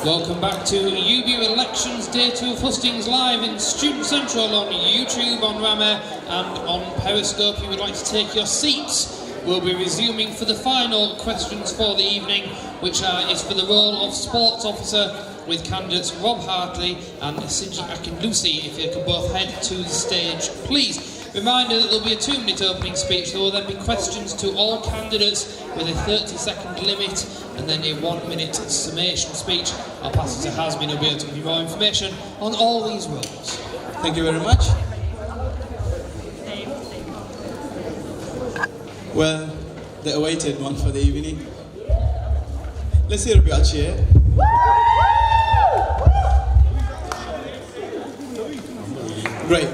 Welcome back to UBU Elections Day 2 of Hustings live in Student Central on YouTube, on Rama and on Periscope. If you would like to take your seats, we'll be resuming for the final questions for the evening, which is for the role of Sports Officer with candidates Rob Hartley and Siji Akinlusi. If you can both head to the stage, please. Reminder that there'll be a 2-minute opening speech. There will then be questions to all candidates with a 30-second limit and then a 1-minute summation speech. I'll pass it to Hasmin, who'll be able to give you more information on all these roles. Thank you very much. Well, the awaited one for the evening. Let's hear a bit of cheer. Great.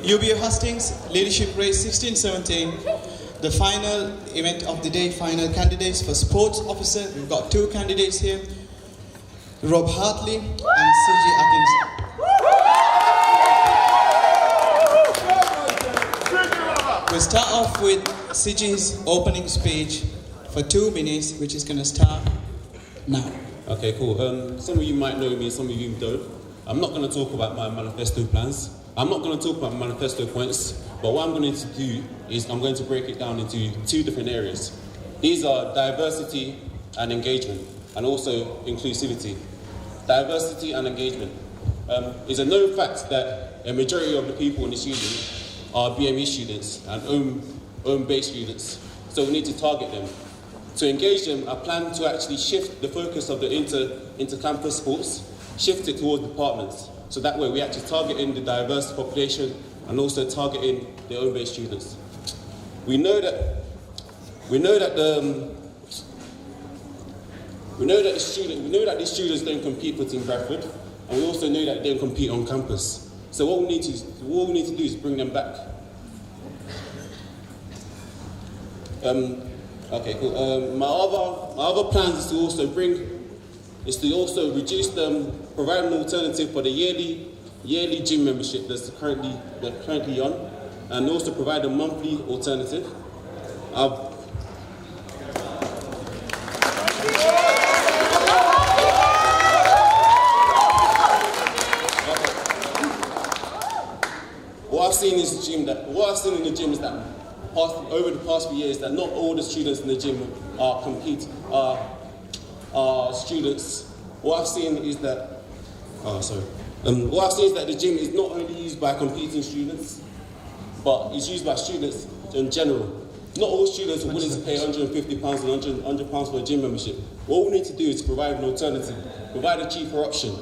UBU Hustings Leadership Race 16-17, the final event of the day, final candidates for Sports Officer. We've got 2 candidates here, Rob Hartley and Siji Atkins. We'll start off with Siji's opening speech for 2 minutes, which is going to start now. Okay, cool. Some of you might know me, some of you don't. I'm not going to talk about my manifesto plans. I'm not going to talk about manifesto points, but what I'm going to do is I'm going to break it down into 2 different areas. These are diversity and engagement, and also inclusivity. Diversity and engagement. It's a known fact that a majority of the people in the student are BME students and home-based students, so we need to target them. To engage them, I plan to actually shift the focus of the inter-campus sports, shift it towards departments. So that way we actually targeting the diverse population and also targeting the home-based students. We know that these students don't compete for Team Bradford, and we also know that they don't compete on campus. So what we need to do is bring them back. Okay, cool. My other plans is to also reduce them, provide an alternative for the yearly gym membership that's currently on, and also provide a monthly alternative. What I've seen in the gym is that over the past few years, that not all the students in the gym are students. What I've seen is that the gym is not only used by competing students, but it's used by students in general. Not all students are willing to pay £150 and £100 for a gym membership. What we need to do is provide an alternative, provide a cheaper option.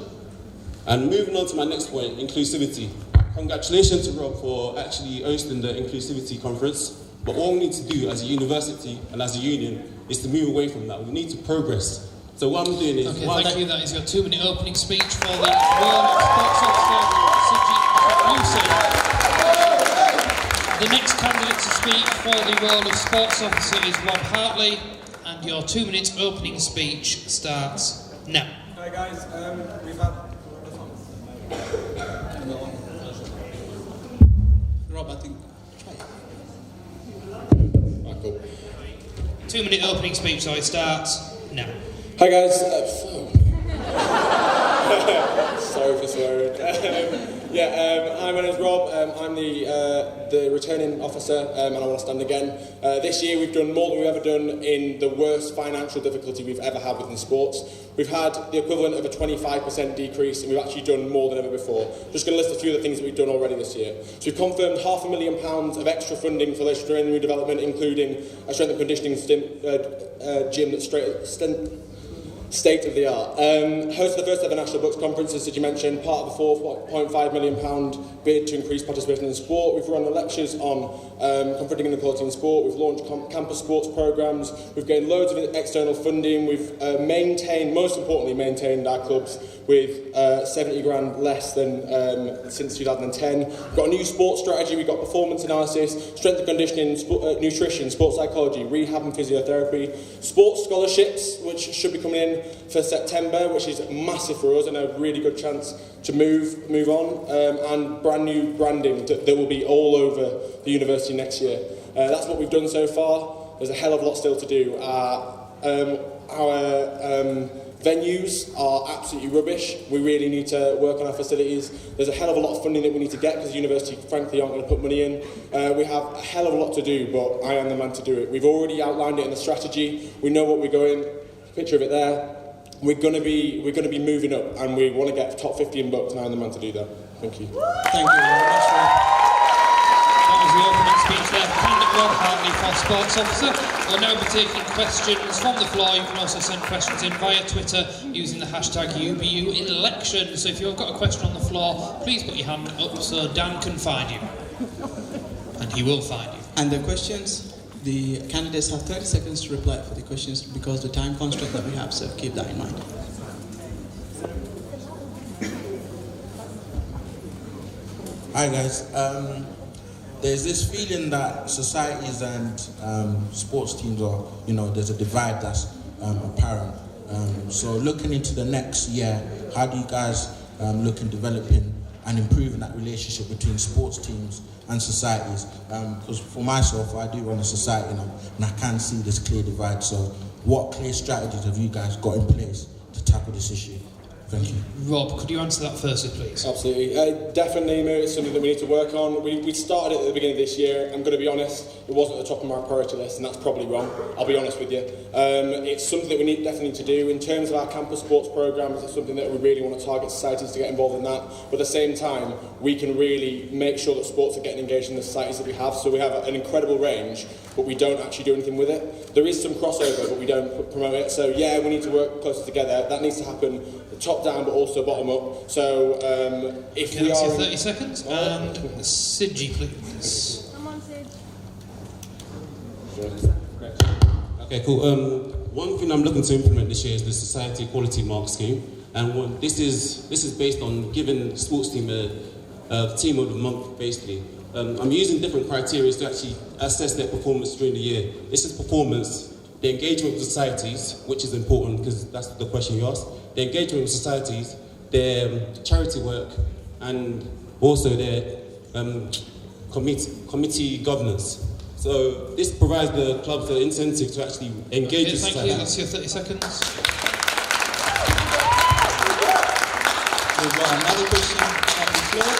And moving on to my next point, inclusivity. Congratulations to Rob for actually hosting the inclusivity conference. But what we need to do as a university and as a union is to move away from that. We need to progress. So what I'm doing is... Okay, thank you. That is your 2-minute opening speech for the role of Sports Officer, Siji Akinlusi. The next candidate to speak for the role of Sports Officer is Rob Hartley, and your 2-minute opening speech starts now. Hi guys, we've had... Rob, I think... Try it. Right, cool. 2-minute opening speech, so it starts now. Hi guys, sorry for swearing. Hi, my name's Rob. I'm the returning officer, and I want to stand again. This year we've done more than we've ever done in the worst financial difficulty we've ever had within sports. We've had the equivalent of a 25% decrease, and we've actually done more than ever before. Just going to list a few of the things that we've done already this year. So we've confirmed £500,000 of extra funding for leisure training and redevelopment, including a strength and conditioning gym that's state of the art. Hosted the first ever National Books Conference, as you mentioned, part of the £4.5 million bid to increase participation in sport. We've run lectures on confronting inequality in sport. We've launched campus sports programmes. We've gained loads of external funding. We've most importantly, maintained our clubs with 70 grand less than since 2010. We've got a new sports strategy. We've got performance analysis, strength and conditioning, nutrition, sports psychology, rehab and physiotherapy, sports scholarships, which should be coming in for September, which is massive for us and a really good chance to move on, and brand new branding that will be all over the university next year. That's what we've done so far. There's a hell of a lot still to do. Our Venues are absolutely rubbish. We really need to work on our facilities. There's a hell of a lot of funding that we need to get because the university, frankly, aren't going to put money in. We have a hell of a lot to do, but I am the man to do it. We've already outlined it in the strategy. We know what we're going. Picture of it there. We're going to be moving up, and we want to get top 50 in books, and I'm the man to do that. Thank you. Thank you very much, Rob. That was the opening speech there for candidate Rob Hartley for Sports Officer. We'll now be taking questions from the floor. You can also send questions in via Twitter using the hashtag UBU Elections. So if you've got a question on the floor, please put your hand up so Dan can find you. And he will find you. And the questions, the candidates have 30 seconds to reply for the questions because the time constraint that we have, so keep that in mind. Hi guys. There's this feeling that societies and sports teams are, there's a divide that's apparent. So looking into the next year, how do you guys look in developing and improving that relationship between sports teams and societies? Because for myself, I do run a society and I can see this clear divide. So what clear strategies have you guys got in place to tackle this issue? Thank you. Rob, could you answer that firstly, please? Absolutely. Definitely, it's something that we need to work on. We started it at the beginning of this year. I'm going to be honest, it wasn't at the top of my priority list, and that's probably wrong. I'll be honest with you. It's something that we definitely need to do. In terms of our campus sports programmes, it's something that we really want to target societies to get involved in that. But at the same time, we can really make sure that sports are getting engaged in the societies that we have. So we have an incredible range, but we don't actually do anything with it. There is some crossover, but we don't promote it. So yeah, we need to work closer together. That needs to happen top down, but also bottom up. So if okay, we that's are... your 30 seconds. And Sidgy, please. Come on, Sid. Okay, cool. One thing I'm looking to implement this year is the Society Equality Mark Scheme, and this is based on giving the sports team a team of the month, basically. I'm using different criteria to actually assess their performance during the year. This is performance, the engagement with societies, which is important because that's the question you asked. The engagement with societies, their charity work, and also their committee governance. So this provides the clubs the incentive to actually engage with society. Thank you, that's your 30 seconds. We've got another question on the floor.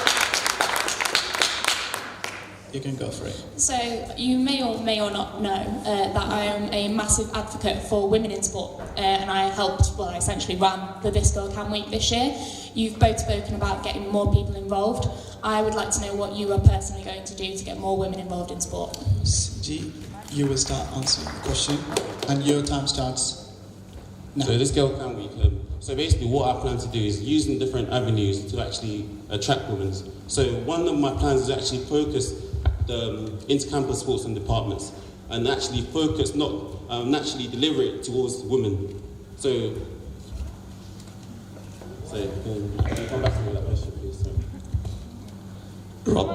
You can go for it. So, you may or not know that I am a massive advocate for women in sport, and I I essentially ran the This Girl Can Week this year. You've both spoken about getting more people involved. I would like to know what you are personally going to do to get more women involved in sport. G, you will start answering the question, and your time starts now. So This Girl Can Week. So basically what I plan to do is using different avenues to actually attract women. So one of my plans is actually focus the inter-campus sports and departments and actually focus, not naturally deliver it towards women. So can you come back to me with that question, please? Sorry. Rob,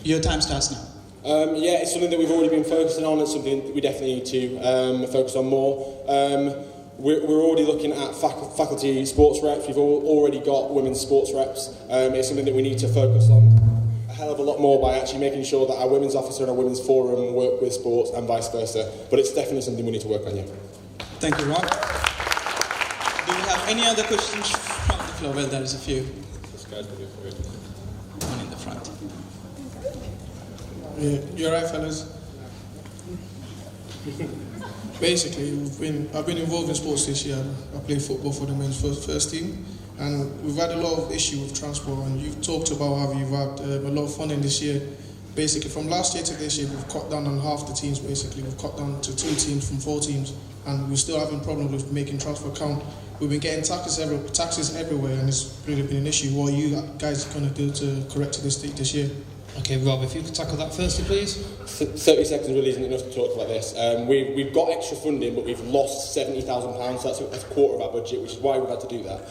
your time starts now. Yeah, it's something that we've already been focusing on. It's something that we definitely need to focus on more. We're already looking at faculty sports reps. We've already got women's sports reps. It's something that we need to focus on a hell of a lot more by actually making sure that our women's officer and our women's forum work with sports and vice versa. But it's definitely something we need to work on, yeah. Thank you, Rob. Do we have any other questions from the floor? Well, there is a few. One in the front. Yeah, you're right, fellas. Basically, I've been involved in sports this year. I play football for the men's first team, and we've had a lot of issue with transport. And you've talked about how you've had a lot of funding this year. Basically, from last year to this year, we've cut down on half the teams. Basically, we've cut down to 2 teams from 4 teams, and we're still having problems with making transfer count. We've been getting taxes everywhere, and it's really been an issue. What are you guys going to do to correct this year? Okay, Rob, if you could tackle that firstly, please. 30 seconds really isn't enough to talk about this. We've got extra funding, but we've lost £70,000, so that's a quarter of our budget, which is why we've had to do that.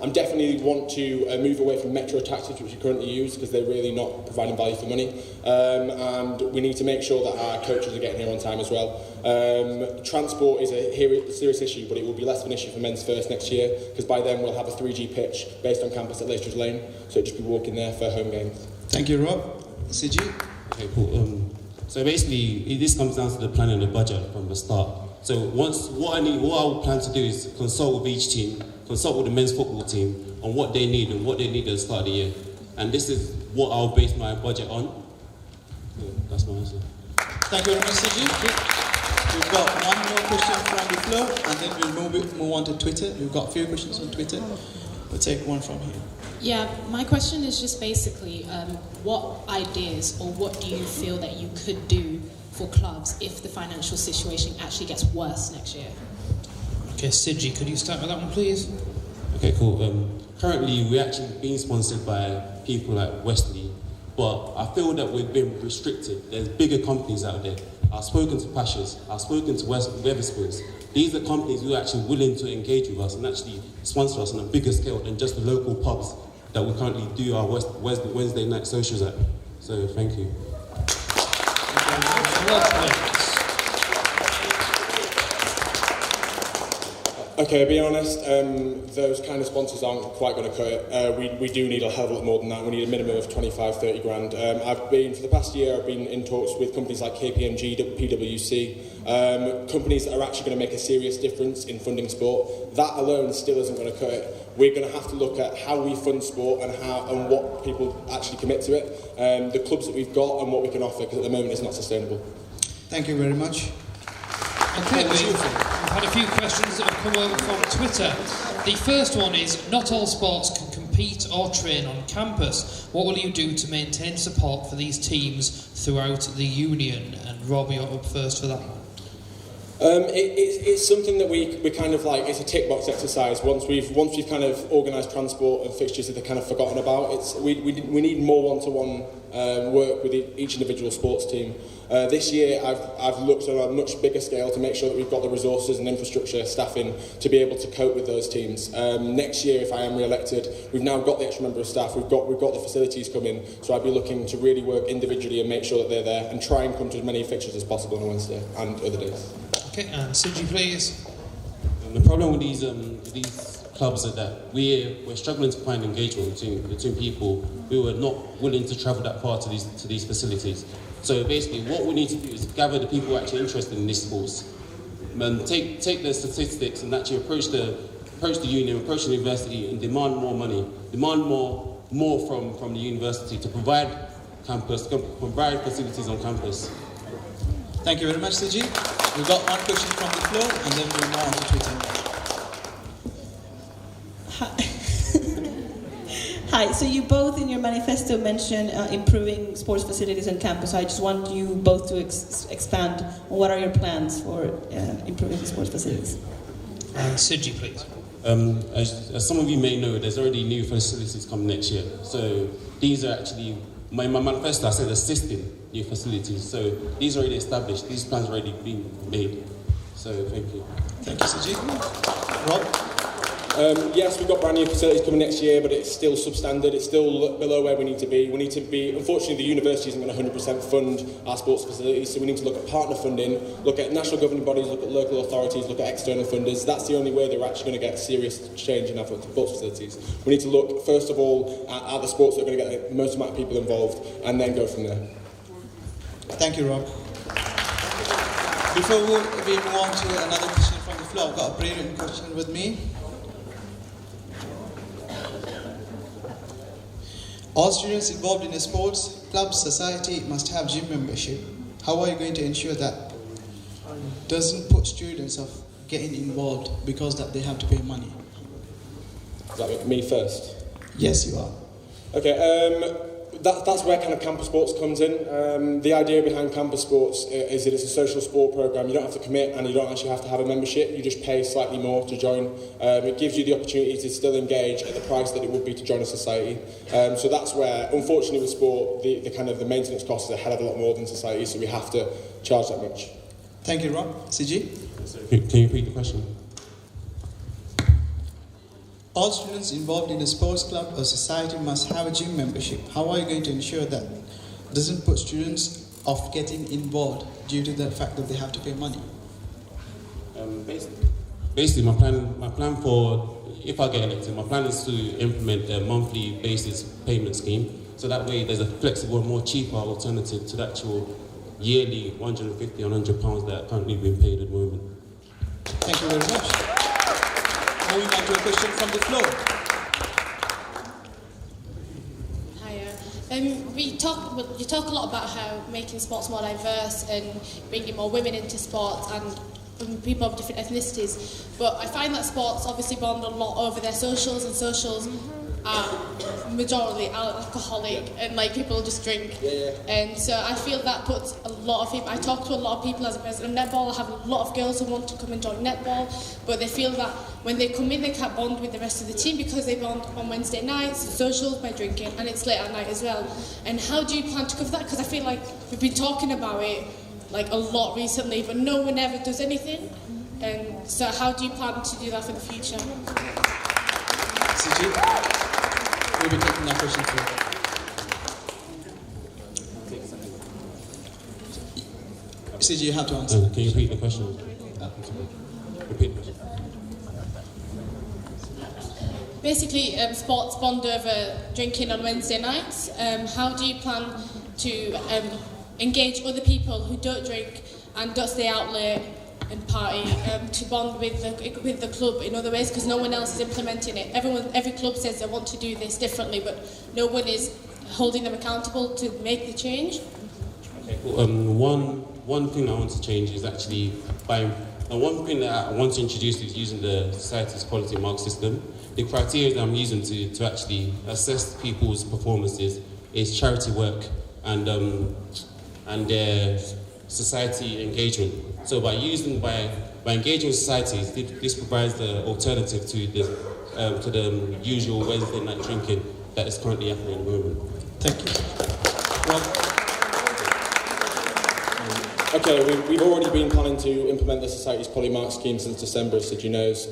I'm definitely want to move away from metro taxis, which we currently use, because they're really not providing value for money. And we need to make sure that our coaches are getting here on time as well. Transport is a serious issue, but it will be less of an issue for men's first next year, because by then we'll have a 3G pitch based on campus at Leicesters Lane, so it'll just be walking there for home games. Thank you, Rob. CG? Okay, cool. So basically, this comes down to the planning and the budget from the start. So what I will plan to do is consult with each team, consult with the men's football team on what they need and what they need at the start of the year. And this is what I'll base my budget on. Yeah, that's my answer. Thank you very much, Siji. We've got one more question from the floor, and then we'll move on to Twitter. We've got a few questions on Twitter. We'll take one from here. Yeah, my question is just basically, what ideas or what do you feel that you could do for clubs if the financial situation actually gets worse next year? Okay, Siji, could you start with that one, please? Okay, cool. Currently, we're actually being sponsored by people like Wesley, but I feel that we've been restricted. There's bigger companies out there. I've spoken to Pashas, I've spoken to Wetherspoons. These are companies who are actually willing to engage with us and actually sponsor us on a bigger scale than just the local pubs that we currently do our Wednesday night socials at. So, thank you. Okay, being honest, those kind of sponsors aren't quite going to cut it. We do need a hell of a lot more than that. We need a minimum of 25, 30 grand. For the past year, I've been in talks with companies like KPMG, PwC, companies that are actually going to make a serious difference in funding sport. That alone still isn't going to cut it. We're going to have to look at how we fund sport and what people actually commit to it, the clubs that we've got and what we can offer, because at the moment it's not sustainable. Thank you very much. Okay, we've had a few questions that have come over from Twitter. The first one is, not all sports can compete or train on campus. What will you do to maintain support for these teams throughout the union? And Rob, you're up first for that one. It's something that we kind of like, it's a tick box exercise. Once we've kind of organised transport and fixtures that they're kind of forgotten about, we need more one-to-one work with each individual sports team. This year I've looked on a much bigger scale to make sure that we've got the resources and infrastructure staffing to be able to cope with those teams. Next year, if I am re-elected, we've now got the extra member of staff, we've got the facilities coming, so I'd be looking to really work individually and make sure that they're there and try and come to as many fixtures as possible on a Wednesday and other days. Okay, and Siji, please. The problem with these clubs is that we're struggling to find engagement between people who are not willing to travel that far to these facilities. So basically, what we need to do is gather the people who are actually interested in these sports, and take the statistics and actually approach the union, approach the university, and demand more money, demand more from the university to provide facilities on campus. Thank you very much, Siji. We've got one question from the floor, and then we'll move on to Twitter. Hi, so you both in your manifesto mention improving sports facilities on campus. I just want you both to expand on what are your plans for improving the sports facilities. And Siji, please. As some of you may know, there's already new facilities coming next year. So these are actually, my manifesto, I said assisting new facilities. So these are already established, these plans are already being made. So thank you. Thank you, Siji. Rob? Yes, we've got brand new facilities coming next year, but it's still substandard. It's still below where we need to be. Unfortunately, the university isn't going to 100% fund our sports facilities, so we need to look at partner funding, look at national governing bodies, look at local authorities, look at external funders. That's the only way that we're actually going to get serious change in our sports facilities. We need to look, first of all, at the sports that are going to get the most amount of people involved, and then go from there. Thank you, Rob. Before we move on to another question from the floor, I've got a brilliant question with me. All students involved in a sports club society must have gym membership. How are you going to ensure that doesn't put students off getting involved because that they have to pay money? Is that me first? Yes, you are. Okay, that's where kind of campus sports comes in. The idea behind campus sports is that it's a social sport program. You don't have to commit and you don't actually have to have a membership. You just pay slightly more to join. It gives you the opportunity to still engage at the price that it would be to join a society. So that's where, unfortunately with sport, the kind of the maintenance cost is a hell of a lot more than society, so we have to charge that much. Thank you, Rob. Siji? Can you repeat the question? All students involved in a sports club or society must have a gym membership. How are you going to ensure that doesn't put students off getting involved due to the fact that they have to pay money? Basically, my plan for, if I get elected, my plan is to implement a monthly basis payment scheme. So that way there's a flexible, more cheaper alternative to the actual yearly £150 or £100 that are currently being paid at the moment. Thank you very much. Moving on to a question from the floor. You talk a lot about how making sports more diverse and bringing more women into sports and people of different ethnicities, but I find that sports obviously bond a lot over their socials, and socials are majority alcoholic, and like people just drink. And so I feel that puts a lot of people. I talk to a lot of people as a president of netball. I have a lot of girls who want to come and join netball, but they feel that when they come in they can't bond with the rest of the team because they bond on Wednesday nights, socials, by drinking, and it's late at night as well. And how do you plan to cover that? Because I feel like we've been talking about it like a lot recently, but no one ever does anything. And so how do you plan to do that for the future? Siji, we'll be taking that question too. Siji, you have to answer. Can you repeat the question? Repeat the question. Basically, sports bond over drinking on Wednesday nights. How do you plan to engage other people who don't drink and don't stay out late and party to bond with the club in other ways, because no one else is implementing it. Every club says they want to do this differently, but no one is holding them accountable to make the change. Okay, cool. One thing I want to change is actually one thing that I want to introduce is using the society's quality mark system. The criteria that I'm using to actually assess people's performances is charity work and their society engagement. So by engaging with society, this provides the alternative to the usual Wednesday night drinking that is currently happening at the moment. Thank you. Rob? Okay, we've already been planning to implement the Society's Polymark scheme since December, as Siji knows.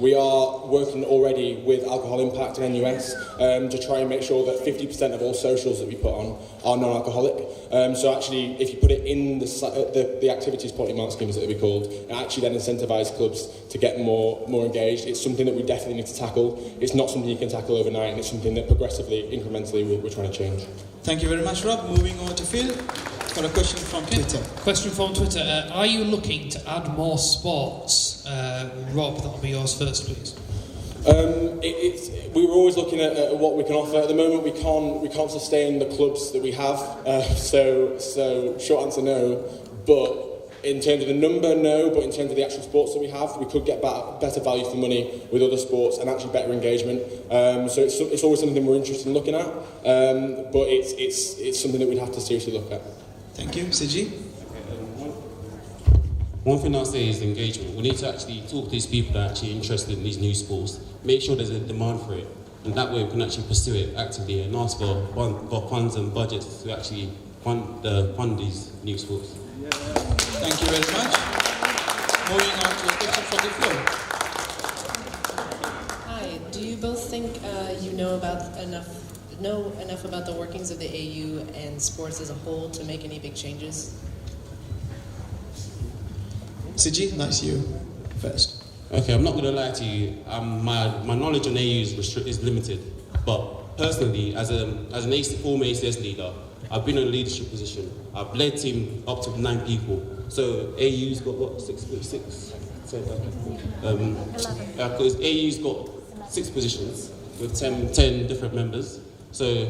We are working already with Alcohol Impact and NUS to try and make sure that 50% of all socials that we put on are non-alcoholic. So actually, if you put it in the Activities Polymark scheme, as it would be called, it actually then incentivises clubs to get more engaged. It's something that we definitely need to tackle. It's not something you can tackle overnight, and it's something that progressively, incrementally, we're trying to change. Thank you very much, Rob. Moving on to Phil. Got a question from Twitter. Question from Twitter. Are you looking to add more sports? Rob, that'll be yours first, please. We were always looking at what we can offer. At the moment, we can't sustain the clubs that we have. So short answer, no. But in terms of the number, no. But in terms of the actual sports that we have, we could get better value for money with other sports and actually better engagement. So it's always something we're interested in looking at. But it's something that we'd have to seriously look at. Thank you, Siji. One thing I'll say is engagement. We need to actually talk to these people that are actually interested in these new sports, make sure there's a demand for it, and that way we can actually pursue it actively and ask for funds and budgets to actually fund these new sports. Thank you very much. Moving on to a question from the floor. Hi, do you both think you know enough about the workings of the AU and sports as a whole to make any big changes? Siji, that's you first. Okay, I'm not going to lie to you. My knowledge on AU is limited, but personally, as an former ACS leader, I've been in a leadership position. I've led team up to 9 people. So AU's got what, 6? Because AU's got 6 positions with 10 different members. So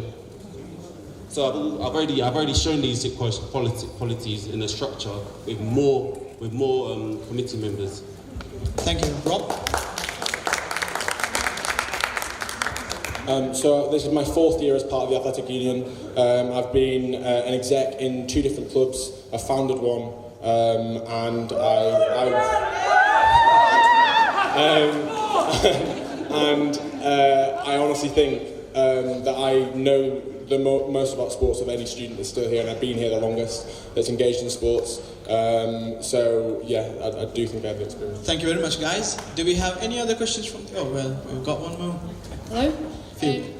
I've already shown these qualities in the structure with more committee members. Thank you, Rob. So this is my 4th year as part of the athletic union. I've been an exec in 2 different clubs. I founded one, and I honestly think that I know the most about sports of any student that's still here, and I've been here the longest that's engaged in sports. So yeah, I do think I have the experience. Thank you very much, guys. Do we have any other questions from? Oh well, we've got one more. Hello.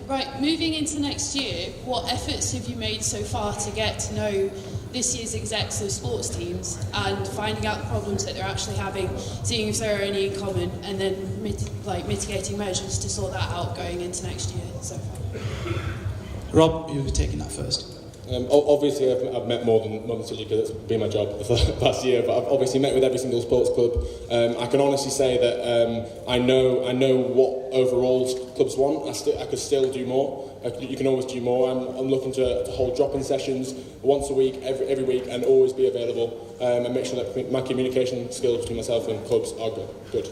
Right, moving into next year, what efforts have you made so far to get to know this year's execs of sports teams and finding out the problems that they're actually having, seeing if there are any in common, and then mitigating measures to sort that out going into next year so far? Rob, you'll be taking that first. Obviously, I've met more than City because it's been my job for the past year. But I've obviously met with every single sports club. I can honestly say that I know what overall clubs want. I could still do more. You can always do more. I'm looking to hold drop-in sessions once a week, every week, and always be available and make sure that my communication skills between myself and clubs are good.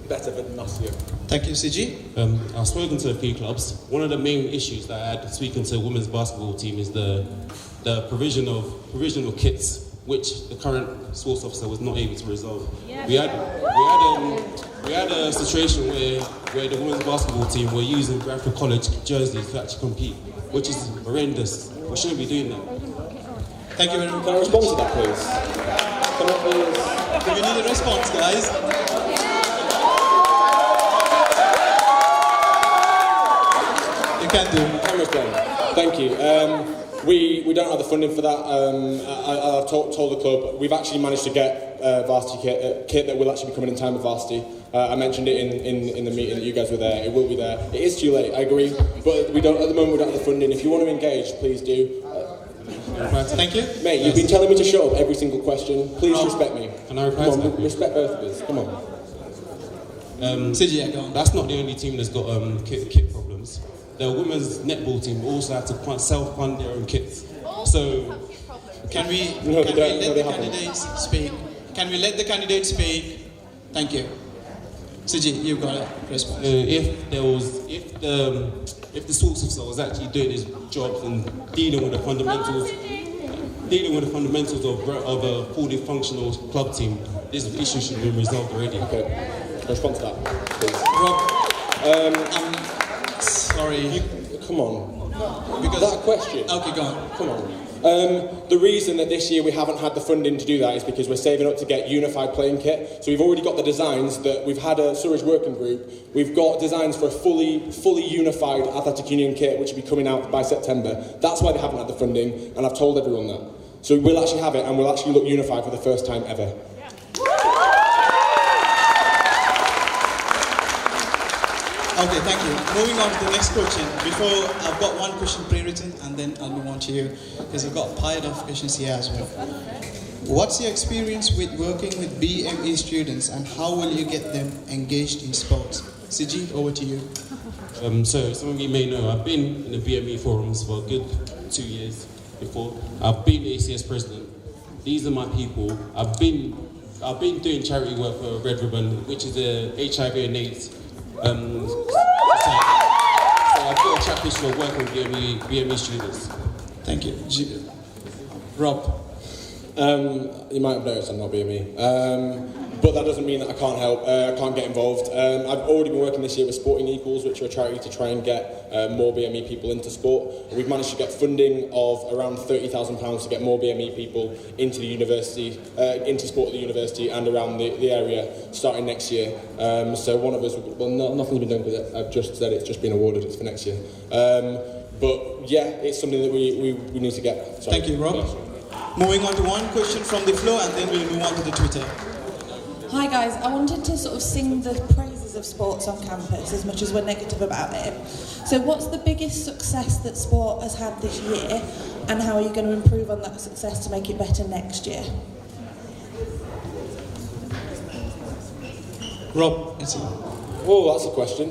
Better than last year. Thank you, CG. I've spoken to a few clubs. One of the main issues that I had speaking to a women's basketball team is the provision of kits, which the current sports officer was not able to resolve. Yeah. We had a situation where the women's basketball team were using Bradford College jerseys to actually compete, which is horrendous. We shouldn't be doing that. Thank you very much. Can I respond to that, please? Do we need a response, guys? You can do. Can respond. Thank you. We don't have the funding for that. I've told the club we've actually managed to get varsity kit that will actually be coming in time with varsity. I mentioned it in the meeting that you guys were there. It will be there. It is too late, I agree, but we don't at the moment. We don't have the funding. If you want to engage, please do. Thank you. Mate, you've been telling me to shut up every single question. Please respect me. Can I reply to that? Respect both of us. Come on. CG, go on. That's not the only team that's got kit problems. The women's netball team also had to self-fund their own kits. So, can we let the candidates speak? Can we let the candidates speak? Thank you. CG, you've got a response. If the sports officer was actually doing his job and dealing with the fundamentals of a fully functional club team, this issue should have been resolved already. Okay, respond to that, please. Rob, sorry. Come on. Because that question. Okay, go on. Come on. The reason that this year we haven't had the funding to do that is because we're saving up to get unified playing kit. So we've already got the designs that we've had a Surridge working group. We've got designs for a fully unified athletic union kit, which will be coming out by September. That's why they haven't had the funding, and I've told everyone that. So we'll actually have it, and we'll actually look unified for the first time ever. Okay, thank you. Moving on to the next question. Before, I've got one question pre-written, and then I'll move on to you, because I've got a pile of questions here as well. What's your experience with working with BME students, and how will you get them engaged in sports? CG, over to you. So some of you may know, I've been in the BME forums for a good 2 years before. I've been ACS president. These are my people. I've been doing charity work for Red Ribbon, which is a HIV and AIDS so I've got a track history of working with BME students. Thank you. Rob. You might have noticed I'm not BME. But that doesn't mean that I can't help, I can't get involved. I've already been working this year with Sporting Equals, which are a charity to try and get more BME people into sport. We've managed to get funding of around £30,000 to get more BME people into the university, into sport at the university and around the area starting next year. So one of us, nothing's been done with it. I've just said it's just been awarded, it's for next year. But yeah, it's something that we need to get. Thank you, Rob. Moving on to one question from the floor, and then we'll move on to the Twitter. Hi guys, I wanted to sort of sing the praises of sports on campus as much as we're negative about it. So what's the biggest success that sport has had this year, and how are you going to improve on that success to make it better next year? Rob, oh, that's a question.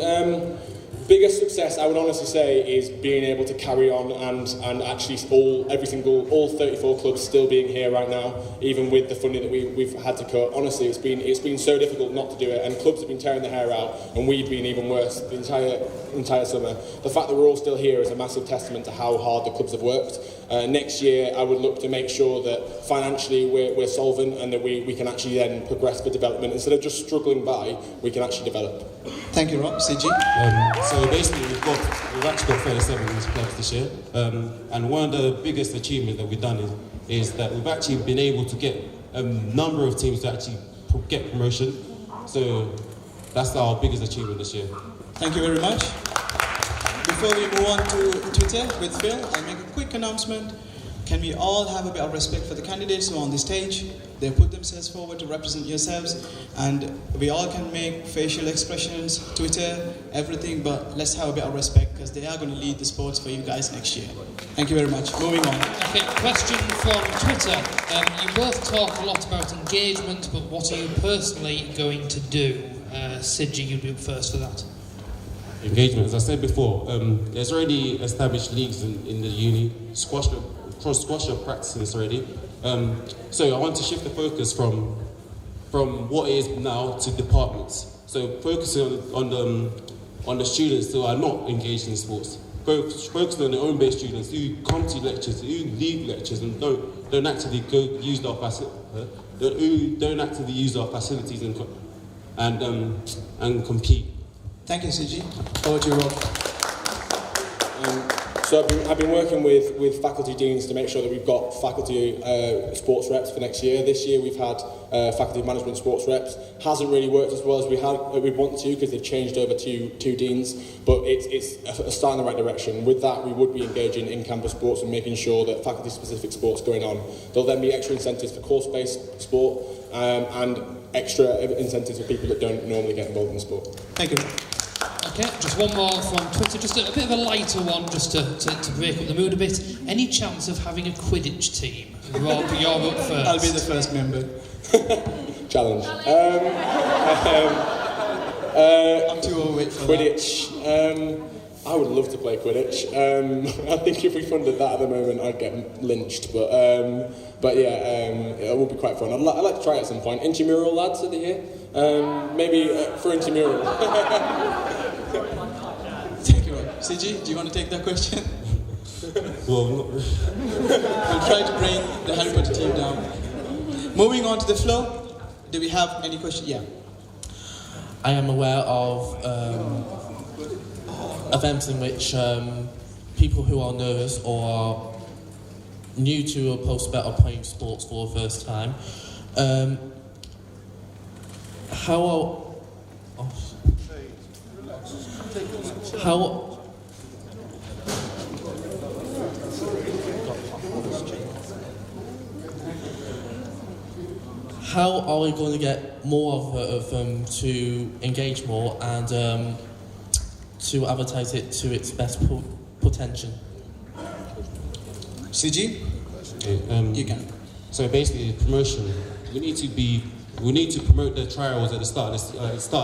Biggest success, I would honestly say, is being able to carry on and actually all 34 clubs still being here right now, even with the funding that we've had to cut. Honestly, it's been so difficult not to do it, and clubs have been tearing their hair out, and we've been even worse the entire summer. The fact that we're all still here is a massive testament to how hard the clubs have worked. Next year, I would look to make sure that financially we're solvent, and that we can actually then progress for development. Instead of just struggling by, we can actually develop. Thank you, Rob. CG? So basically, we've actually got 37 clubs this year, and one of the biggest achievements that we've done is that we've actually been able to get a number of teams to actually get promotion. So that's our biggest achievement this year. Thank you very much. Before we move on to Twitter with Phil, I'll make a quick announcement. can we all have a bit of respect for the candidates who are on the stage? They put themselves forward to represent yourselves, and we all can make facial expressions, Twitter, everything, but let's have a bit of respect because they are going to lead the sports for you guys next year. Thank you very much. Moving on. Okay, question from Twitter. You both talk a lot about engagement, but what are you personally going to do? Sidji, you do first for that. Engagement, as I said before, there's already established leagues in the uni. Squash are practicing this already. So I want to shift the focus from what it is now to departments. So focusing on the students who are not engaged in sports. Focusing on the own-based students who come to lectures, who leave lectures and don't actively use our facilities and compete. Thank you, Sidji. Over to you, Rob. So I've been working with faculty deans to make sure that we've got faculty sports reps for next year. This year we've had faculty management sports reps. Hasn't really worked as well as we'd want to because they've changed over to two deans, but it's a start in the right direction. With that, we would be engaging in campus sports and making sure that faculty-specific sports going on. There'll then be extra incentives for course-based sport and extra incentives for people that don't normally get involved in sport. Thank you. Okay, just one more from Twitter, just a bit of a lighter one, just to break up the mood a bit. Any chance of having a Quidditch team? Rob, you're up first. I'll be the first member. Challenge. I'm too overweight for Quidditch. I would love to play Quidditch. I think if we funded that at the moment, I'd get lynched. But yeah, it would be quite fun. I'd like to try it at some point. Intramural lads, are they here? Maybe for intramural. Thank you, Rob. Sidji, do you want to take that question? Well, We'll try to bring the Harry Potter team down. Moving on to the floor. Do we have any questions? Yeah. I am aware of events in which people who are nervous or are new to a post-bet are playing sports for the first time. How are we going to get more of them to engage more and to advertise it to its best potential? Sidji? Okay, you can. So basically, promotion. We need to promote the trials at the start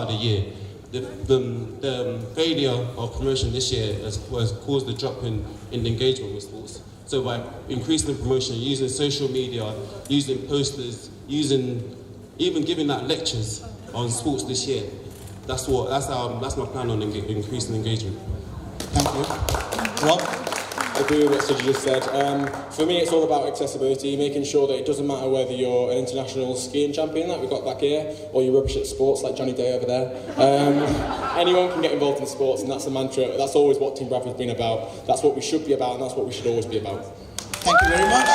of the year. The failure of promotion this year has caused a drop in the engagement with sports. So by increasing the promotion, using social media, using posters, even giving out lectures on sports this year, that's my plan on increasing engagement. Thank you. Rob? I agree with what Sidji just said. For me, it's all about accessibility, making sure that it doesn't matter whether you're an international skiing champion like we've got back here, or you're rubbish at sports like Johnny Day over there. Anyone can get involved in sports, and that's the mantra. That's always what Team Bradford's been about. That's what we should be about, and that's what we should always be about. Thank you very much.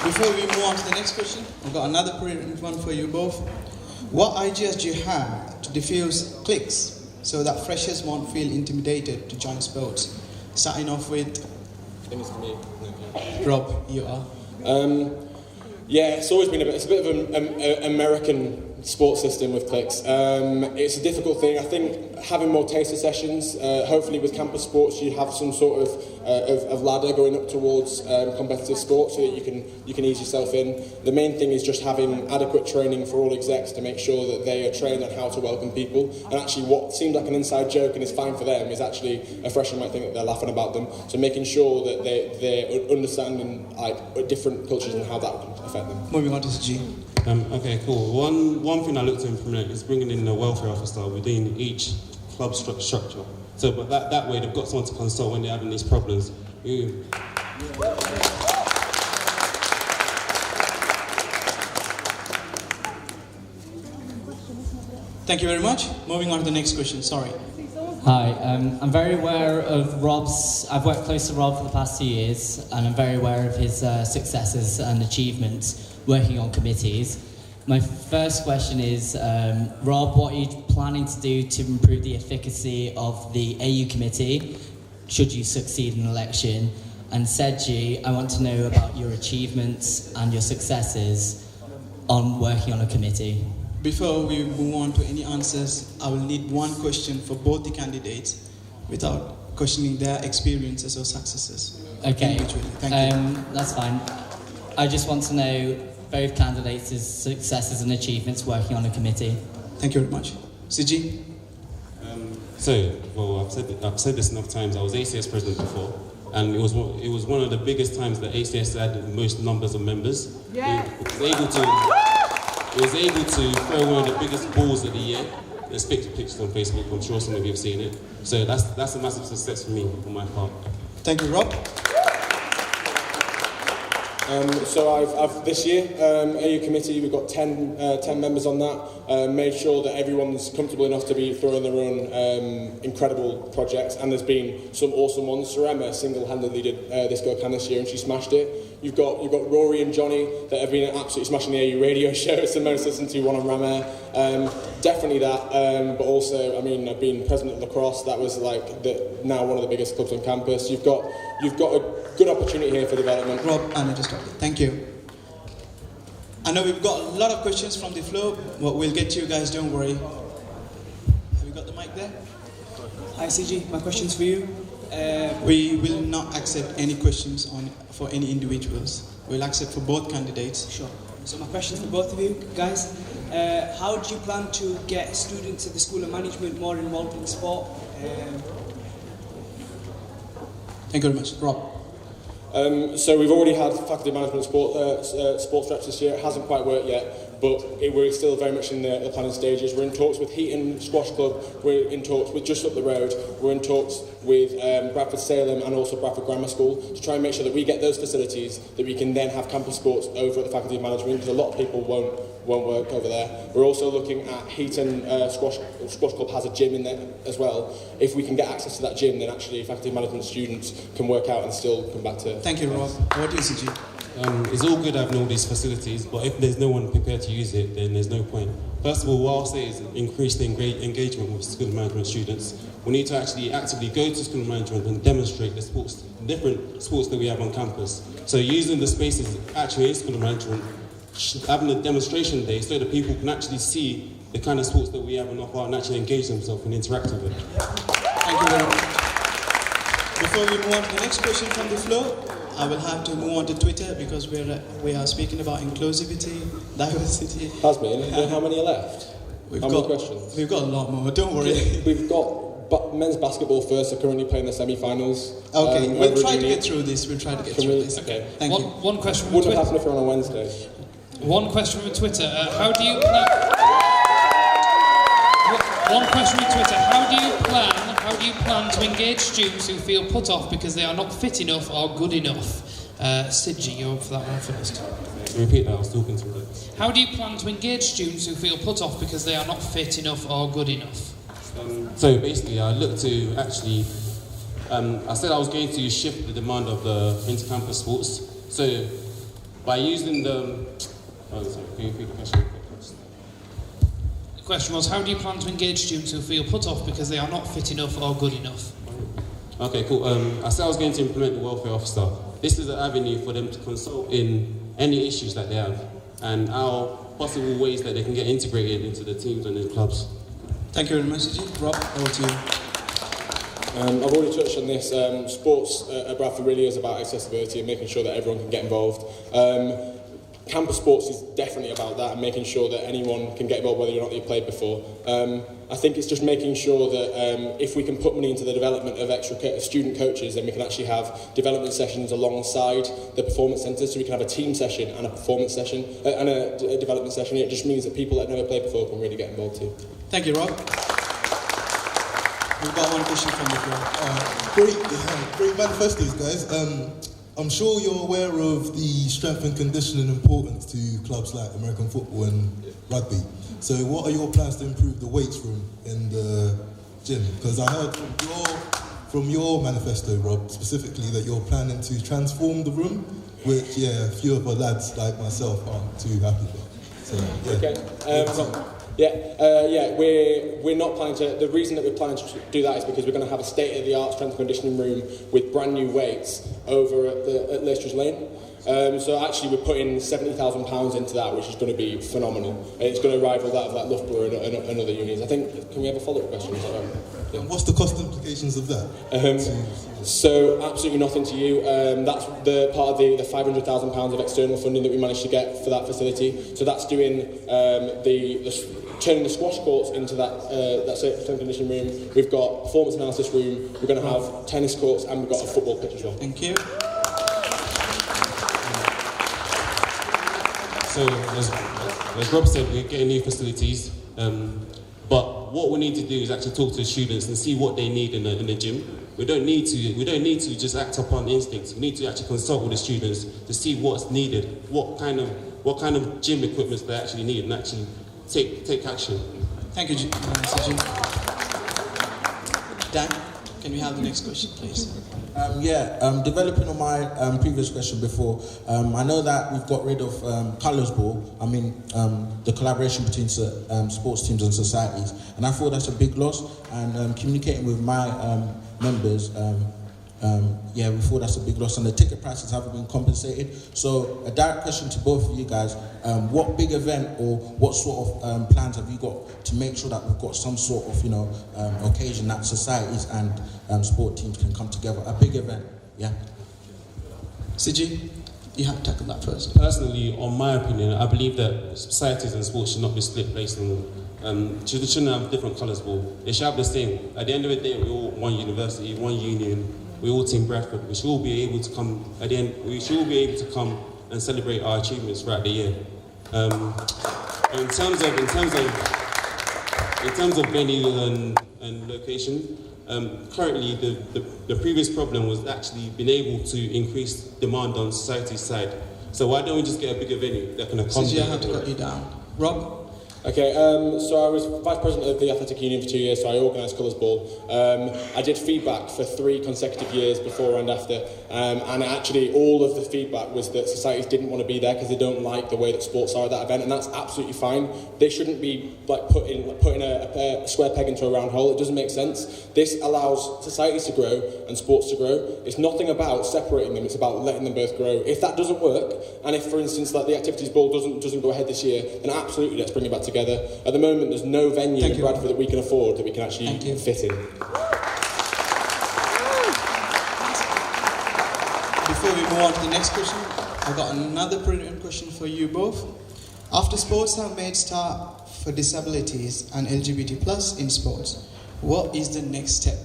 Before we move on to the next question, I've got another one for you both. What ideas do you have to diffuse cliques so that freshers won't feel intimidated to join sports? Starting off with... I think it's for me. Rob, you are. Yeah, it's always been it's a bit of an American sports system with cliques. It's a difficult thing. I think having more taster sessions, hopefully with campus sports, you have some sort of ladder going up towards competitive sports so that you can ease yourself in. The main thing is just having adequate training for all execs to make sure that they are trained on how to welcome people. And actually what seems like an inside joke and is fine for them is actually a freshman might think that they're laughing about them. So making sure that they're understanding like different cultures and how that can affect them. Moving on to Sidji. Okay, cool. One thing I looked to implement is bringing in a welfare officer within each club structure. So, but that way they've got someone to consult when they're having these problems. Thank you very much. Moving on to the next question. Sorry. Hi, I'm very aware of I've worked close to Rob for the past 2 years, and I'm very aware of his successes and achievements working on committees. My first question is, Rob, what are you planning to do to improve the efficacy of the AU committee, should you succeed in an election? And Seji, I want to know about your achievements and your successes on working on a committee. Before we move on to any answers, I will need one question for both the candidates without questioning their experiences or successes. Okay, individually. Thank you. That's fine. I just want to know both candidates' successes and achievements working on a committee. Thank you very much. Siji? I've said this enough times. I was ACS president before, and it was one of the biggest times that ACS had the most numbers of members. Yeah. It was able to throw one of the biggest balls of the year. There's pictures on Facebook. I'm sure some of you have seen it. So that's a massive success for me, on my part. Thank you, Rob. So I've this year, AU committee, we've got 10 members on that, made sure that everyone's comfortable enough to be throwing their own incredible projects, and there's been some awesome ones. Sarema single-handedly did this Go Can this year, and she smashed it. You've got Rory and Johnny that have been absolutely smashing the AU radio show. It's the most listened to one on Ram Air. Definitely that, but also, I mean, I've been president of lacrosse. That was like now one of the biggest clubs on campus. You've got a good opportunity here for development. Rob, Anna, just stop it. Thank you. I know we've got a lot of questions from the floor, but we'll get to you guys, don't worry. Have you got the mic there? Hi CG, my question's for you. We will not accept any questions for any individuals. We'll accept for both candidates. Sure. So my question for both of you guys, how do you plan to get students at the School of Management more involved in sport? Thank you very much. Rob? So we've already had faculty management sports reps this year. It hasn't quite worked yet, but we're still very much in the planning stages. We're in talks with Heaton Squash Club. We're in talks with just up the road. We're in talks with Bradford Salem and also Bradford Grammar School to try and make sure that we get those facilities that we can then have campus sports over at the faculty of management, because a lot of people won't work over there. We're also looking at Heaton Squash Club has a gym in there as well. If we can get access to that gym, then actually faculty management students can work out and still come back to... Thank you, Rob. What do you see, G? It's all good having all these facilities, but if there's no one prepared to use it, then there's no point. First of all, what I'll say is increase the engagement with school management students. We need to actually actively go to school management and demonstrate the different sports that we have on campus. So using the spaces actually in school management, having a demonstration day so that people can actually see the kind of sports that we have on offer and actually engage themselves and interact with it. Thank you very much. Before we move on to the next question from the floor, I will have to move on to Twitter because we are speaking about inclusivity, diversity. Hasmin, how many are left? How many questions? We've got a lot more, don't worry. We've got men's basketball first are currently playing the semi-finals. Okay, we'll try to get through this. Okay. Thank you. One question from Wouldn't Twitter. happen if we're on a Wednesday. One question from Twitter. How do you plan... One question from Twitter. How do you plan to engage students who feel put off because they are not fit enough or good enough? Sidji, you're up for that one first. Repeat that, I was talking to them. How do you plan to engage students who feel put off because they are not fit enough or good enough? So basically, I looked to actually... I said I was going to shift the demand of the inter-campus sports. So by using the... Oh, sorry, can you repeat the question? The question was, how do you plan to engage students who feel put off because they are not fit enough or good enough? Okay, cool. I said I was going to implement the welfare officer. This is an avenue for them to consult in any issues that they have and how possible ways that they can get integrated into the teams and the clubs. Thank you very much, G. Rob, over to you. I've already touched on this. Sports at Bradford really is about accessibility and making sure that everyone can get involved. Campus sports is definitely about that and making sure that anyone can get involved whether or not they've played before. I think it's just making sure that if we can put money into the development of extra student coaches, then we can actually have development sessions alongside the performance centres, so we can have a team session and a performance session and a development session. It just means that people that have never played before can really get involved too. Thank you, Rob. We've got one question from the floor. Great manifestos, guys. I'm sure you're aware of the strength and conditioning importance to clubs like American football and rugby. So what are your plans to improve the weights room in the gym? Because I heard from your manifesto, Rob, specifically that you're planning to transform the room, which, a few of the lads like myself aren't too happy about. So, Okay. We're not planning to. The reason that we're planning to do that is because we're going to have a state-of-the-art strength and conditioning room with brand new weights over at Leicesters Lane. So actually, we're putting £70,000 into that, which is going to be phenomenal. And it's going to rival that of like Loughborough and other unis. I think. Can we have a follow-up question? And what's the cost implications of that? So absolutely nothing to you. That's the part of the £500,000 of external funding that we managed to get for that facility. So that's doing turning the squash courts into that strength and conditioning room. We've got performance analysis room. We're going to have tennis courts, and we've got a football pitch as well. Thank you. So, as Rob said, we're getting new facilities, but what we need to do is actually talk to the students and see what they need in the gym. We don't need to just act upon instincts. We need to actually consult with the students to see what's needed, what kind of gym equipment they actually need, and actually take action. Thank you, Mr. Jim. Dan, can we have the next question, please? Developing on my previous question before, I know that we've got rid of colours ball. I mean, the collaboration between sports teams and societies, and I thought that's a big loss. And communicating with my members, we thought that's a big loss, and the ticket prices haven't been compensated. So, a direct question to both of you guys: what big event or what sort of plans have you got to make sure that we've got some sort of occasion that societies and sport teams can come together? A big event, yeah. Siji, you have to tackle that first. Personally, on my opinion, I believe that societies and sports should not be split based on. They shouldn't have different colours ball. They should have the same. At the end of the day, we're all one university, one union. We all team Bradford. We should all be able to come at the end. We should all be able to come and celebrate our achievements throughout the year. In terms of venue and location, currently the previous problem was actually being able to increase demand on society's side. So why don't we just get a bigger venue that can accommodate? Siji, I have to cut you down. Rob. Okay, so I was Vice President of the Athletic Union for 2 years, so I organised Colours Ball. I did feedback for 3 consecutive years before and after, and actually all of the feedback was that societies didn't want to be there because they don't like the way that sports are at that event, and that's absolutely fine. They shouldn't be like putting a square peg into a round hole. It doesn't make sense. This allows societies to grow and sports to grow. It's nothing about separating them, it's about letting them both grow. If that doesn't work, and if, for instance, like the Activities Ball doesn't go ahead this year, then absolutely let's bring it back together. At the moment, there's no venue in Bradford that we can afford that we can actually fit in. Before we move on to the next question, I've got another brilliant question for you both. After sports have made start for disabilities and LGBT plus in sports, what is the next step?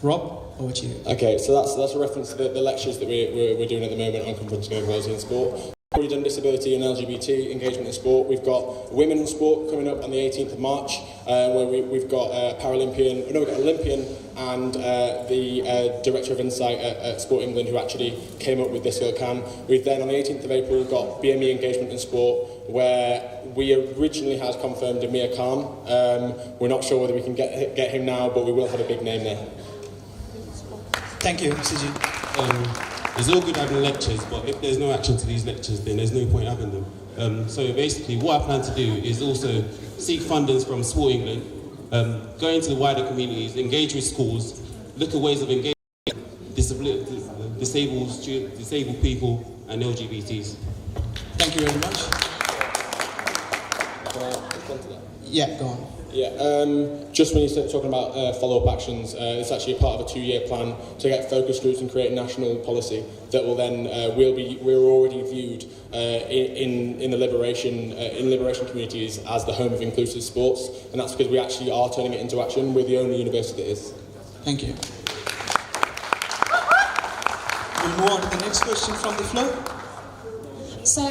Rob, over to you. Okay, so that's a reference to the lectures that we're doing at the moment on confronting inequality in sport. We've done disability and LGBT engagement in sport. We've got women in sport coming up on the 18th of March, where we've got we've got an Olympian and the Director of Insight at Sport England who actually came up with This Girl Can. We've then on the 18th of April got BME engagement in sport, where we originally had confirmed Amir Khan. We're not sure whether we can get him now, but we will have a big name there. Thank you, Siji. It's all good having lectures, but if there's no action to these lectures, then there's no point having them. So basically, what I plan to do is also seek fundings from Sport England, go into the wider communities, engage with schools, look at ways of engaging disabled people and LGBTs. Thank you very much. Yeah, go on. Yeah, just when you start talking about follow-up actions, it's actually a part of a 2-year plan to get focus groups and create national policy that will then we're already viewed in the liberation communities as the home of inclusive sports, and that's because we actually are turning it into action. We're the only university that is. Thank you. We'll move on to the next question from the floor. So,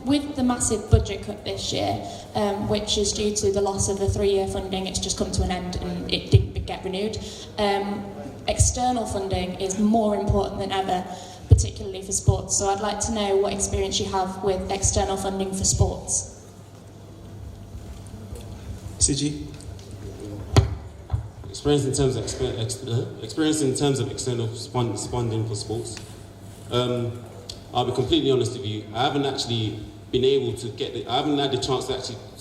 with the massive budget cut this year, which is due to the loss of the 3-year funding, it's just come to an end and it didn't get renewed. External funding is more important than ever, particularly for sports. So I'd like to know what experience you have with external funding for sports. Siji? Experience in terms of external funding for sports. I'll be completely honest with you. I haven't actually been able to I haven't had the chance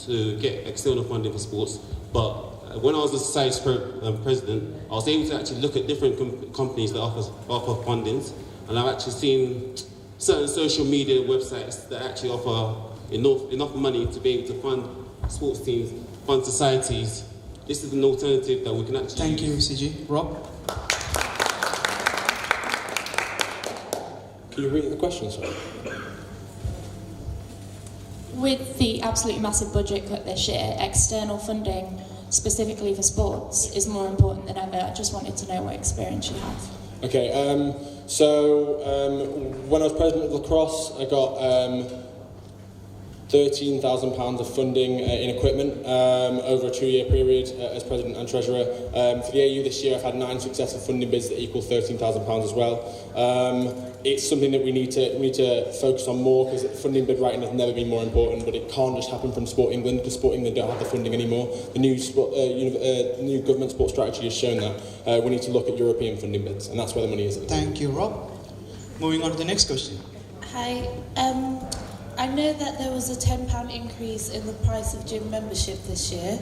to get external funding for sports, but when I was the society's president, I was able to actually look at different companies that offer fundings, and I've actually seen certain social media websites that actually offer enough money to be able to fund sports teams, fund societies. This is an alternative that we can actually Thank you, CG. Rob? Can you repeat the question, sorry? With the absolutely massive budget cut this year, external funding specifically for sports is more important than ever. I just wanted to know what experience you have. Okay, when I was president of lacrosse, I got £13,000 of funding in equipment over a 2-year period as president and treasurer. For the AU this year, I've had 9 successful funding bids that equal £13,000 as well. It's something that we need to focus on more, because funding bid writing has never been more important, but it can't just happen from Sport England, because Sport England don't have the funding anymore. The new government sports strategy has shown that we need to look at European funding bids, and that's where the money is at the moment. Thank you, Rob. Moving on to the next question. Hi. I know that there was a £10 increase in the price of gym membership this year.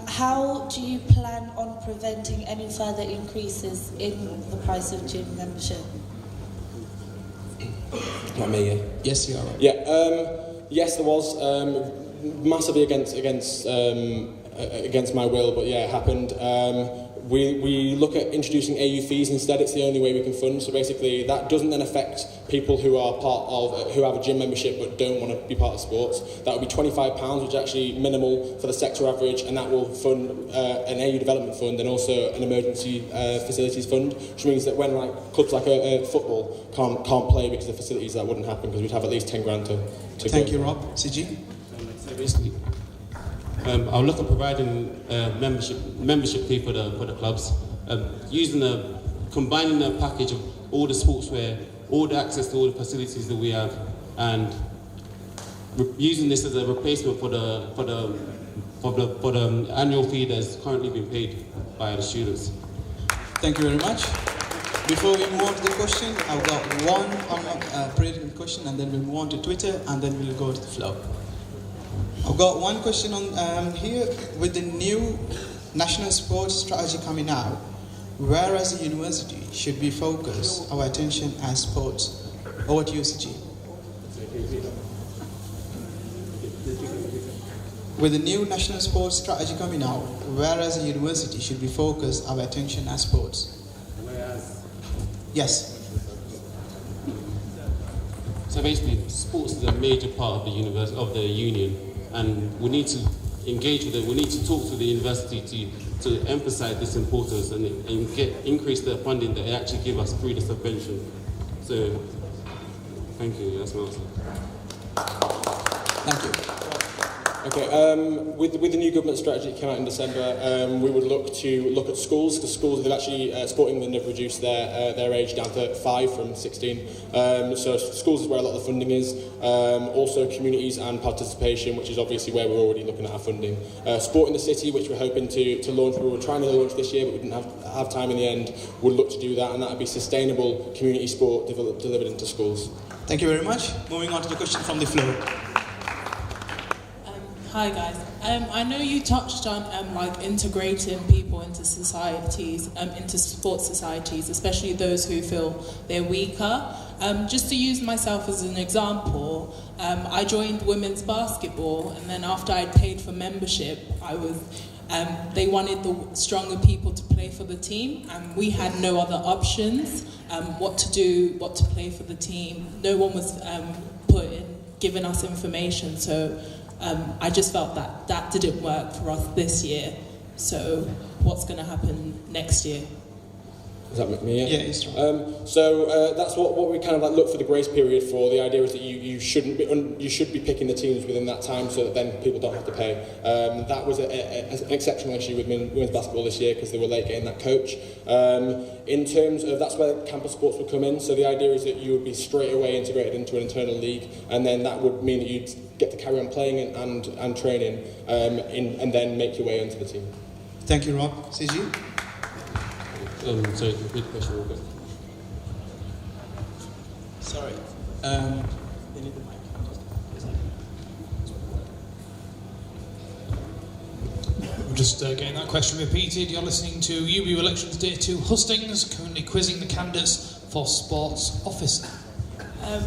How do you plan on preventing any further increases in the price of gym membership? Not me, yeah. Yes, you are. Yeah, yes, there was. Massively against my will, but yeah, it happened. We look at introducing AU fees instead. It's the only way we can fund. So basically, that doesn't then affect people who are who have a gym membership but don't want to be part of sports. That would be £25, which is actually minimal for the sector average, and that will fund an AU development fund and also an emergency facilities fund, which means that when clubs like football can't play because of facilities, that wouldn't happen, because we'd have at least 10 grand to Thank you, Rob. CG? So basically, I'll look at providing membership fee for the clubs, combining a package of all the sportswear, all the access to all the facilities that we have, and using this as a replacement for the annual fee that's currently being paid by the students. Thank you very much. Before we move on to the question, I've got one pre-written question, and then we'll move on to Twitter, and then we'll go to the flow. I've got one question on here. With the new national sports strategy coming out, where as a university should we focus our attention as sports? Over to you, CG. With the new national sports strategy coming out, where as a university should we focus our attention as sports? Yes. So basically, sports is a major part of the union, and we need to engage with it. We need to talk to the university to emphasise this importance and increase the funding that they actually give us through the subvention. So, thank you. That's my answer. Thank you. Okay, with the new government strategy that came out in December, we would look at schools, because schools have actually, Sport England have reduced their age down to 5 from 16. So schools is where a lot of the funding is. Also communities and participation, which is obviously where we're already looking at our funding. Sport in the City, which we're hoping to launch, we were trying to launch this year, but we didn't have time in the end. We'll look to do that, and that would be sustainable community sport delivered into schools. Thank you very much. Moving on to the question from the floor. Hi guys. I know you touched on integrating people into societies, into sports societies, especially those who feel they're weaker. Just to use myself as an example, I joined women's basketball, and then after I'd paid for membership, they wanted the stronger people to play for the team, and we had no other options. What to do, what to play for the team. No one was giving us information, so. I just felt that didn't work for us this year. So what's going to happen next year? Does that make me? Yeah, it's right. So that's what we kind of look for the grace period for. The idea is that you should be picking the teams within that time, so that then people don't have to pay. That was an exceptional issue with women's basketball this year, because they were late getting that coach. In terms of, that's where campus sports would come in. So the idea is that you would be straight away integrated into an internal league, and then that would mean that you'd get to carry on playing and training, and then make your way into the team. Thank you, Rob. CG? Sorry, repeat the question real quick. Sorry. They need the mic. Just getting that question repeated, you're listening to UBU Elections Day 2 Hustings, currently quizzing the candidates for Sports Officer.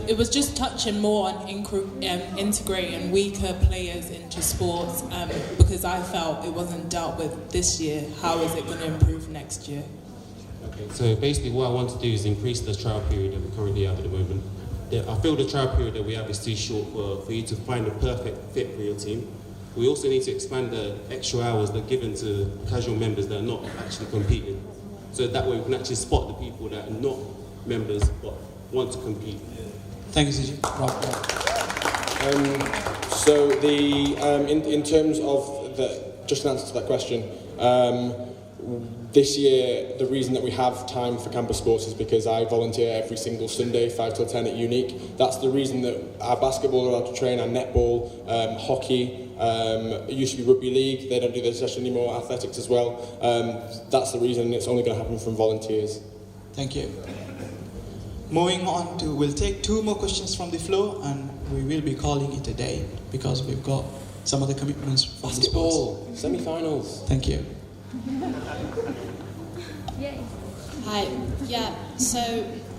It was just touching more on integrating weaker players into sports because I felt it wasn't dealt with this year. How is it going to improve next year? Okay, so basically what I want to do is increase the trial period that we currently have at the moment. I feel the trial period that we have is too short for you to find a perfect fit for your team. We also need to expand the extra hours that are given to casual members that are not actually competing. So that way we can actually spot the people that are not members but want to compete. Thank you, CG. So in terms of just an answer to that question, this year the reason that we have time for campus sports is because I volunteer every single Sunday 5 till 10 at Unique. That's the reason that our basketball are allowed to train, our netball, hockey, it used to be rugby league, they don't do this session anymore, athletics as well. That's the reason. It's only going to happen from volunteers. Thank you. Moving on to, we'll take 2 more questions from the floor and we will be calling it a day because we've got some other commitments from the Basketball, semi-finals. Thank you. Hi. Yeah, so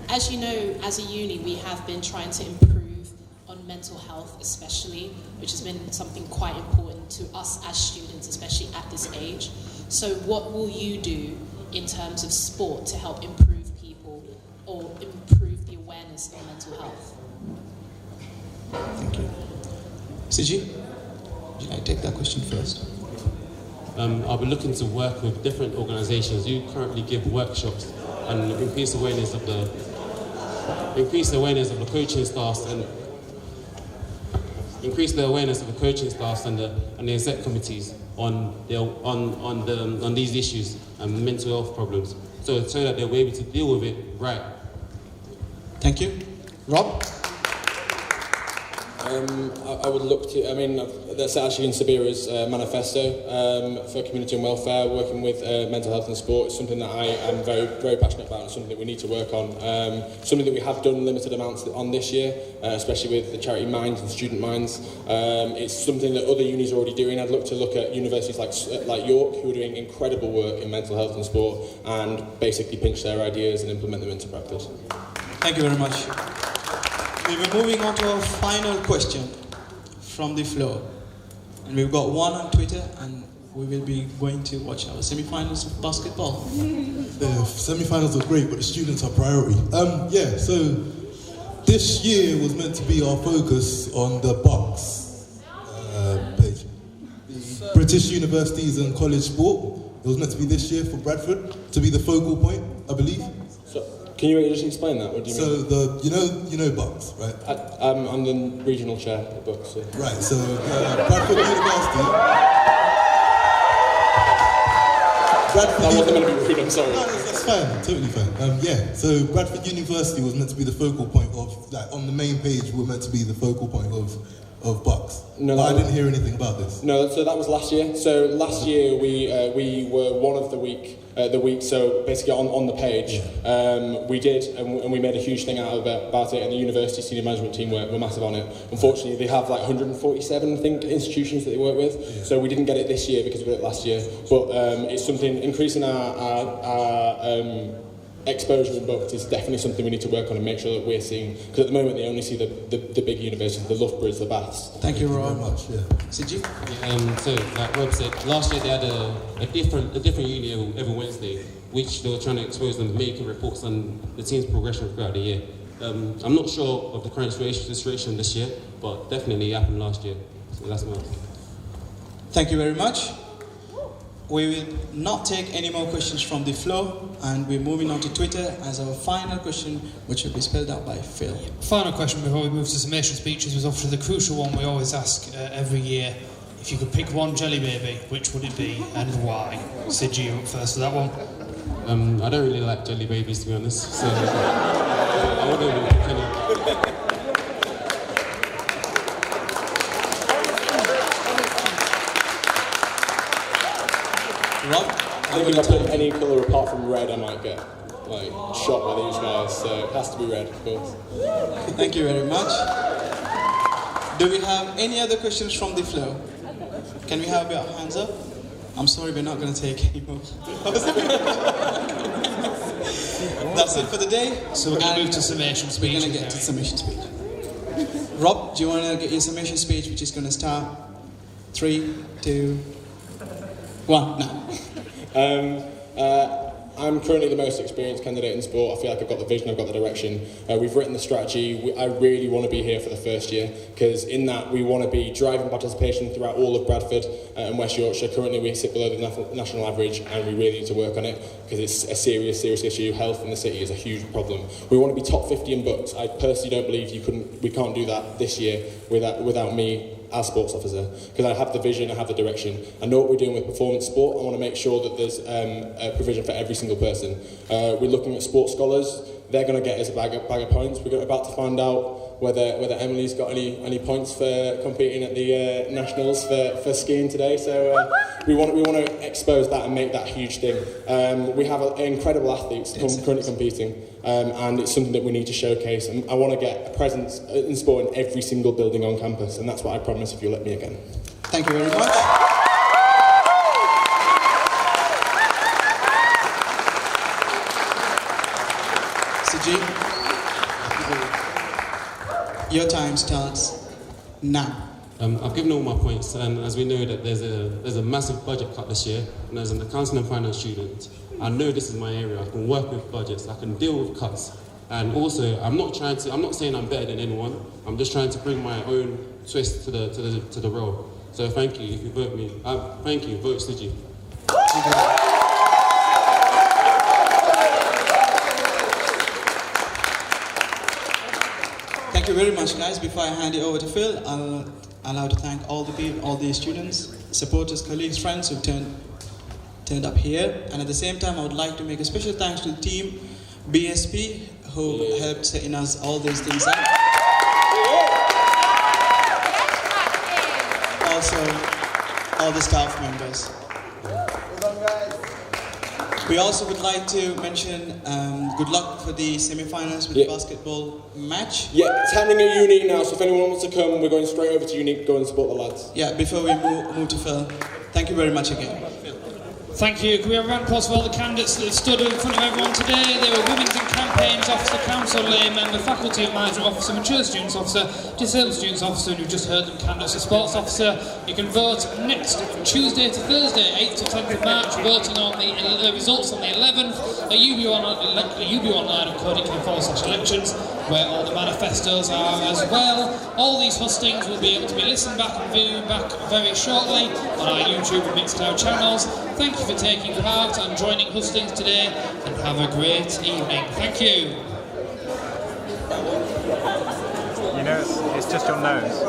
as you know, as a uni, we have been trying to improve on mental health especially, which has been something quite important to us as students, especially at this age. So what will you do in terms of sport to help improve people or improve the awareness of mental health? Thank you. CG, would you like to take that question first? I'll be looking to work with different organisations who currently give workshops and increase awareness of the coaching staffs and increase the awareness of the coaching staffs and the exec committees on these issues and mental health problems, so that they'll be able to deal with it right. Thank you. Rob? I would look to, that's actually in Sabira's manifesto for community and welfare, working with mental health and sport. It's something that I am very, very passionate about and something that we need to work on. Something that we have done limited amounts on this year, especially with the charity Minds and Student Minds. It's something that other unis are already doing. I'd look at universities like York, who are doing incredible work in mental health and sport, and basically pinch their ideas and implement them into practice. Thank you very much. We were moving on to our final question from the floor. And we've got one on Twitter, and we will be going to watch our semi-finals of basketball. The semi-finals are great, but the students are priority. So this year was meant to be our focus on the Bucks page. The British Universities and College Sport. It was meant to be this year for Bradford, to be the focal point, I believe. Can you just explain that? What do you mean? So you know Bucks, right? I'm the regional chair at Bucks. So. Right. So Bradford University. That wasn't going to be rude. I'm sorry. No, that's fine. Totally fine. So Bradford University was meant to be the focal point of, on the main page, we're meant to be the focal point of Bucks. But I didn't hear anything about this. No, so that was last year. So last year we were one of the week. So basically on the page, we did, and we made a huge thing about it, and the university senior management team were massive on it. Unfortunately, they have 147, I think, institutions that they work with, so we didn't get it this year because we did it last year. But it's something, increasing our exposure in Bucks is definitely something we need to work on and make sure that we're seeing, because at the moment they only see the big universities, the Loughboroughs, the Baths. Thank you very much. CG? So, like Rob said, last year they had a different uni every Wednesday, which they were trying to expose them, making reports on the team's progression throughout the year. I'm not sure of the current situation this year, but definitely it happened last year. So that's my answer. Thank you very much. We will not take any more questions from the floor, and we're moving on to Twitter as our final question, which will be spelled out by Phil. Final question before we move to summation speeches was obviously the crucial one we always ask every year. If you could pick one jelly baby, which would it be and why? Sid, you up first for that one. I don't really like jelly babies, to be honest, so I wouldn't really pick any. I think if I put any colour apart from red, I might get shot by these guys. So it has to be red, of course. Thank you very much. Do we have any other questions from the floor? Can we have your hands up? I'm sorry, we're not going to take any more. That's it for the day. So we're going to move to summation speech. We're going to get to summation speech. Rob, do you want to get your summation speech, which is going to start 3, 2, 1, now. I'm currently the most experienced candidate in sport. I feel like I've got the vision, I've got the direction. We've written the strategy. I really want to be here for the first year, because in that we want to be driving participation throughout all of Bradford and West Yorkshire. Currently we sit below the national average, and we really need to work on it because it's a serious issue. Health in the city is a huge problem. We want to be top 50 in books. I personally don't believe we can't do that this year without me as sports officer, because I have the vision, I have the direction, I know what we're doing with performance sport. I want to make sure that there's a provision for every single person. We're looking at sports scholars. They're going to get us a bag of points. We're about to find out whether Emily's got any points for competing at the nationals for skiing today. So we want to expose that and make that huge thing. We have incredible athletes currently competing, and it's something that we need to showcase. And I want to get a presence in sport in every single building on campus, and that's what I promise if you let me again. Thank you very much. Sajid, your time starts now. I've given all my points, and as we know that there's a massive budget cut this year, and as an accounting and finance student, I know this is my area. I can work with budgets, I can deal with cuts, and also I'm not saying I'm better than anyone. I'm just trying to bring my own twist to the role. So thank you if you vote me. Thank you, vote Siji. Thank you very much, guys. Before I hand it over to Phil, I'll allow to thank all the students, supporters, colleagues, friends who turned up here. And at the same time, I would like to make a special thanks to the team, BSP, who helped setting us all these things up. Also, all the staff members. We also would like to mention good luck for the semi-finals with the basketball match. Yeah, it's happening at Unique now, so if anyone wants to come, we're going straight over to Unique, go and support the lads. Yeah, before we move to Phil, thank you very much again. Thank you. Can we have a round of applause for all the candidates that have stood in front of everyone today? They were Women's and Campaigns Officer, Council Lay Member, Faculty and Management Officer, Mature Students Officer, Disabled Students Officer, and you've just heard them candidates for Sports Officer. You can vote next Tuesday to Thursday, 8th to 10th of March, voting on the results on the 11th at UBU Online and coding.com/elections, where all the manifestos are as well. All these hustings will be able to be listened back and viewed back very shortly on our YouTube and Mixcloud channels. Thank you for taking part and joining Hustings today, and have a great evening. Thank you. You know, it's just your nose.